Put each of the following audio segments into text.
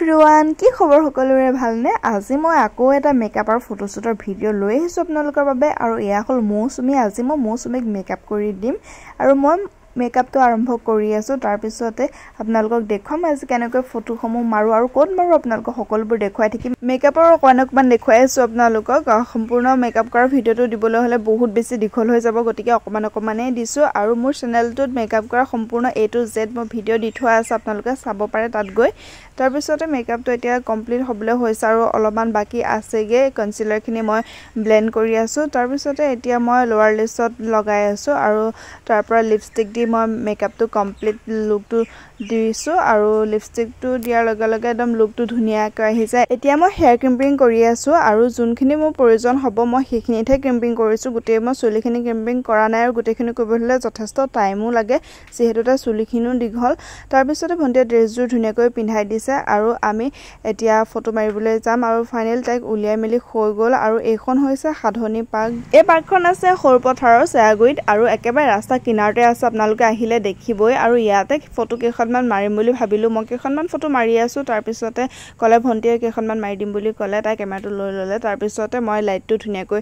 everyone কি খবৰ সকলোৰে ভালনে আজি মই আকৌ এটা মেকআপ আৰু ফটোশুটৰ ভিডিও লৈ আহিছো আপোনালোকৰ বাবে আৰু এয়া হল মৌচুমী আজি মই মৌচুমীক মেকআপ কৰি দিম আৰু মই মেকআপটো আৰম্ভ কৰি আছো তাৰ পিছতে আপোনালোকক দেখুৱাম আজি কেনেকৈ ফটোসমূহ মাৰো আৰু কোন মাৰো আপোনালোকক সকলোবোৰ দেখুৱাই থাকিম মেকআপৰ অকমান দেখুৱাই আছো আপোনালোকক সম্পূৰ্ণ মেকআপ কৰাৰ ভিডিওটো দিবলৈ হলে বহুত বেছি দীঘল হৈ যাব গতিকে অকমানেই দিছো আৰু মোৰ চেনেলটোত মেকআপ কৰা সম্পূৰ্ণ A to Z মই ভিডিও দি থোৱা আছে আপোনালোকে চাব পাৰে তাত গৈ তাৰ পিছতে মেকআপটো এতিয়া কমপ্লিট হ'বলৈ হৈছে আৰু অলপমান বাকি আছেগে কনসিলাৰ খিনি মই ব্লেন্ড কৰি আছো তাৰ পিছতে এতিয়া মই লোৱাৰ লিপছত লগাই আছো আৰু তাৰ পৰা লিপষ্টিক দি মই মেকআপটো কমপ্লিট লুকটো দিছো আৰু লিপষ্টিকটো দিয়াৰ লগে লগে একদম লুকটো ধুনিয়াকৈ আহি যায় এতিয়া মই হেয়াৰ ক্ৰিম্পিং কৰি আছো আৰু যোনখিনি মোৰ প্ৰয়োজন হ'ব মই সেইখিনিতে ক্ৰিম্পিং কৰিছো গুটেই মই চুলিখিনি ক্ৰিম্পিং কৰা নাই আৰু গুটেইখিনি কৰিবলৈ যথেষ্ট টাইমো লাগে যেহেতুতে চুলিখিনিও দীঘল তাৰ পিছতে ভন্টিয়ে ড্ৰেছযোৰ ধুনিয়াকৈ পিন্ধাই দিছে আৰু আমি এতিয়া ফটো মাৰিবলৈ যাম আৰু ফাইনেল টাইক উলিয়াই মেলি হৈ গ'ল আৰু এইখন হৈছে সাধনী পাৰ্ক এই পাৰ্কখন আছে সৰপথাৰৰ চেয়াগুইত আৰু একেবাৰে ৰাস্তা কিনাৰতে আছে আপোনালোকে আহিলে দেখিবই আৰু ইয়াতে ফটো কেইখনমান মাৰিম বুলি ভাবিলো মই কেইখনমান ফটো মাৰি আছো তাৰ পিছতে কলে ভন্টিয়ে কেইখনমান মাৰি দিম বুলি কলে তাই কেমেৰাটো লৈ ললে তাৰ পিছতে মই লাইটটো ধুনিয়াকৈ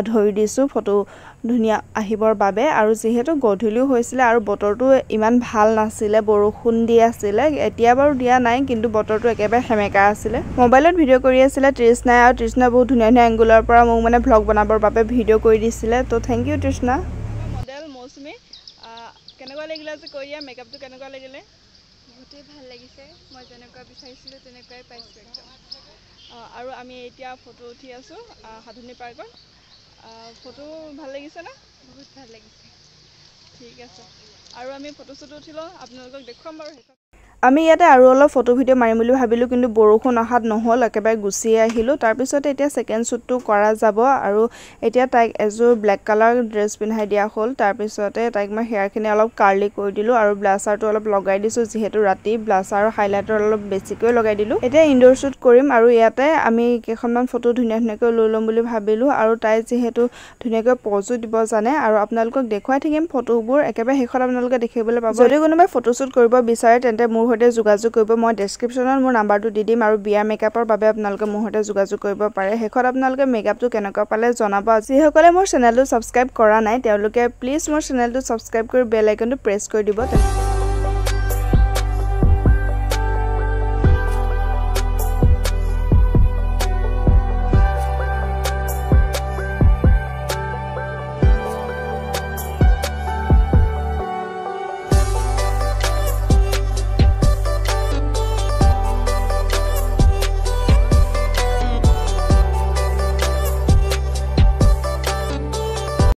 ধৰি দিছো ফটো ধুনিয়া আহিবৰ বাবে আৰু যেহেতু গধূলিও হৈছিল আৰু বতৰটো ইমান ভাল নাছিলে বৰষুণ দি আছিল এতিয়া বাৰু দিয়া নাই কিন্তু বতৰটো একেবাৰে হেমেকা আছিল মোবাইলত ভিডিও কৰি আছিল তৃষ্ণা আৰু তৃষ্ণা বহুত ধুনিয়া এংগুলৰ পৰা মোক মানে ভ্লগ বনাবৰ বাবে ভিডিও কৰি দিছিল তো থ্যাংক ইউ তৃষ্ণা মডেল মৌচুমী কেনেকুৱা লাগিলে যে কৰিয়া মেকআপটো কেনেকুৱা লাগিলে বহুতেই ভাল লাগিছে মই যেনেকুৱা বিচাৰিছিলো তেনেকুৱাই পাইছো একদম আৰু আমি এতিয়া ফটো উঠি আছো সাধনী পাৰ্কত ফটো ভাল লাগিছে না বহুত ভাল লাগিছে ঠিক আছে আৰু আমি ফটো শুট উঠিলো আপোনালোকক দেখুৱাম বাৰু আমি ইয়াতে আৰু অলপ ফটো ভিডিও মাৰিম বুলি ভাবিলো কিন্তু বৰষুণ অহাত নহল একেবাৰে গুছি আহিলো তাৰ পিছতে এতিয়া সেকেন্ড শুটটো কৰা যাব আৰু এতিয়া তাইক এজোৰ ব্ল্যাক কালাৰ ড্ৰেছ পিন্ধাই দিয়া হ'ল তাৰ পিছতে তাইক মই হেয়াৰখিনি অলপ কাৰ্লি কৰি দিলো আৰু ব্লাছাৰটো অলপ লগাই দিছো যেহেতু ৰাতি ব্লাছাৰ আৰু হাইলাইটাৰ অলপ বেছিকৈ লগাই দিলো এতিয়া ইনডোৰ শুট কৰিম আৰু ইয়াতে আমি কেইখনমান ফটো ধুনিয়াকৈ লৈ লম বুলি ভাবিলো আৰু তাই যেহেতু ধুনিয়াকৈ পজো দিব জানে আৰু আপোনালোকক দেখুৱাই থাকিম ফটোবোৰ একেবাৰে হেখত আপোনালোকে দেখিবলৈ পাব যদি কোনোবাই ফটো শুট কৰিব বিচাৰে তেন্তে মোৰ সৈতে যোগাযোগ কৰিব মই ডেসক্ৰিপচনত মোৰ নাম্বাৰটো দি দিম আৰু বিয়া মেকআপৰ বাবে আপোনালোকে মোৰ সৈতে যোগাযোগ কৰিব পাৰে হেখত আপোনালোকে মেকআপটো কেনেকুৱা পালে জনাব যিসকলে মোৰ চেনেলটো সাবস্ক্ৰাইব কৰা নাই তেওঁলোকে প্লিজ মোৰ চেনেলটো সাবস্ক্ৰাইব কৰি বেল আইকনটো প্ৰেছ কৰি দিব